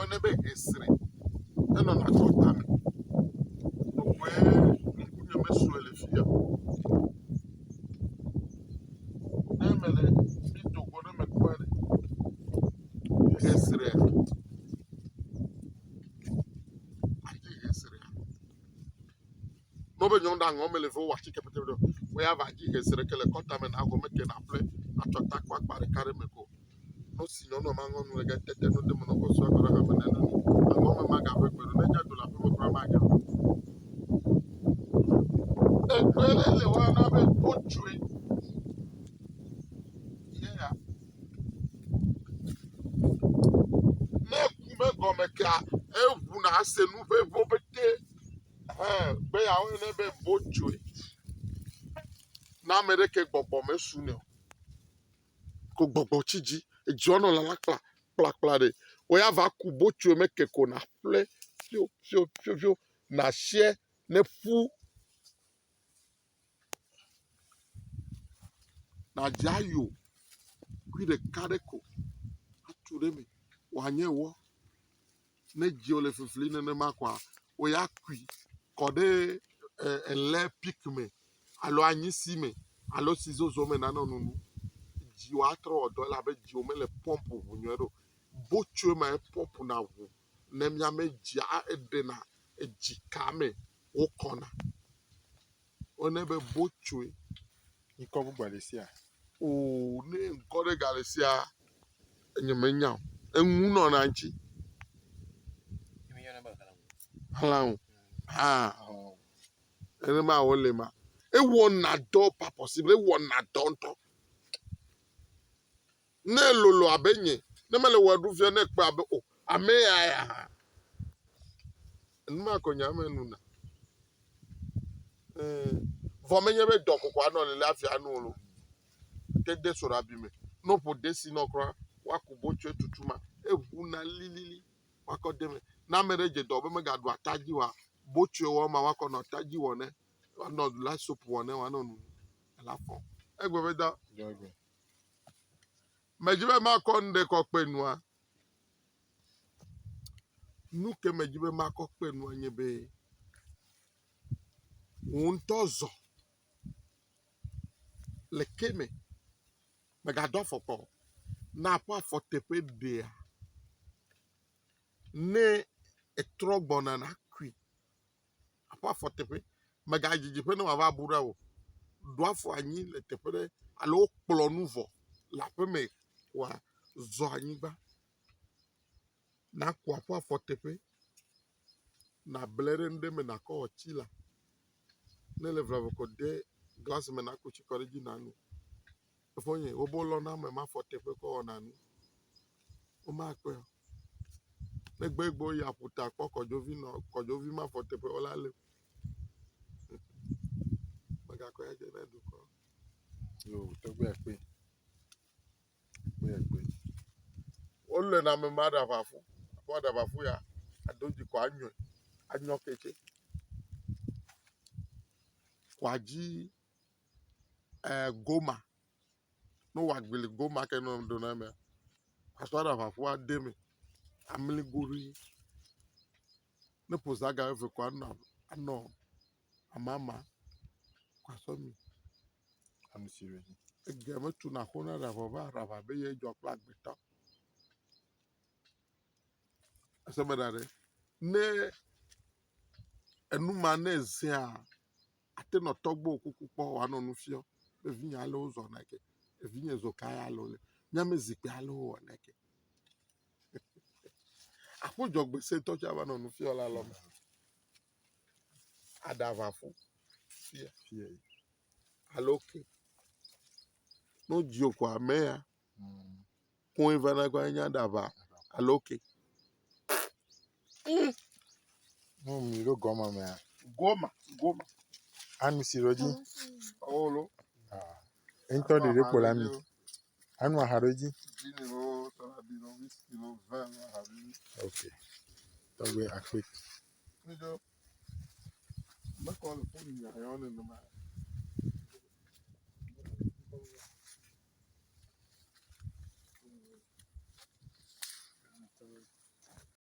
on be history. And on a total. Where you mess with the fear. Namely, me to go to Macquarie. History. I think history. Nobody knows that I'm going to watch it. We have a history. The contact I go make an apply. I talk back by the carry me go. No, see, no man on the get the no demon of so I have an enemy. I'm going to make a work with the nature to la people from my job. And really, one of it, BOTSOE. Yeah. Me go make a na se nu be bo bete. Be ya o ne be BOTSOE. Na me de ke gbogbo me su ne. Ko gbogbo chiji. E jono la kla de. O ya va ku BOTSOE me ke ko na ple. Fio. Na share ne fu. Na jayo. Kwi de kadeko. Ature me. Wanye wo. Ne ji ole fifili ne makwa. O ya kwi. Kode ele pick me. Alo anyi si me. Alo sizo zo me nanonu. Ji wa tro odo la be ji o me le pompe vunyo. BOTSOE ma pompe na vu. Ne mya me ji a edena. E ji kame. O kona. One be BOTSOE. Ikobu Galicia. O ne nkore Galicia. Enyemenya. Enwu no na nchi. Hlanwou. Ene ma wole ma. E won na do pas possible. E won na donto. Ne lolo abenye. Ne mele wadu fie ne kpe abe o. Ame ya. Numa ko nyame nuna. Vomenye be doko kwa no le afia no lo. Ke de sora bi me. No po desi no kra. Waku BOTSOE tutuma. E wuna lili. Wako deme. Na mere je do be me gadu ataji wa. BOTSOE wo ma wako no ataji wone. Wano la soup wone wano nu. La fon. Egbe be da. Togbe. Mejibe ma konde kokpe nwa. Nuke mejibe ma kokpe nwa nyebe. Untozo. Lekeme. Megado foko. Na pa fotepe dea. Ne etrogbona na kwi. Apa fotepe. Megajijipe no wava bura wo. Doafo anyi le tepere. Alo kplo nouvo. La peme wa zo anyi ba. Na kwa pa fotepe. Na blere ndeme na ko chila. Ne le vravo ko de glass me na ko chikore ji nanu. Fonye obolo na me ma fotepe ko nanu. O ma pe. Ne gbegbo ya puta ko kojovi ma fotepe ola le. Maga ko ya je na duko. Yo, Togbe akpe. Akpe. Ole na me ma da bafu. Ko da bafu ya adoji ko anyo keche. Kwaji goma. No wagbele goma ke no do na me. Aso da bafu ademe. Amili guri. Ne pozaga efe kwa ano amama kwa somi. I'm serious. Egeme tu na kona rava be ye jo plak beta. Aseme dare. Ne enuma ne zia. Ate no Togbe okuku po wano nufio. Be vinya alo uzo neke. E vinye zokaya alo le. Nyame zikpe alo uwa neke. Apo jogbe se tocha wano nufio la loma. Adavafu. Fear. Aloke. No joko amea. Kung ivana kwa nya dava. Aloke. No, me lo goma me. Goma. Anu siroji. Olo. Ento de repola mi. Anu haroji. Dinero, sarabino, whisky, no, vin, habi. Okay. Togbe akpe. Nijo. Mekọ le fún ìyàyọ́ nínú máa.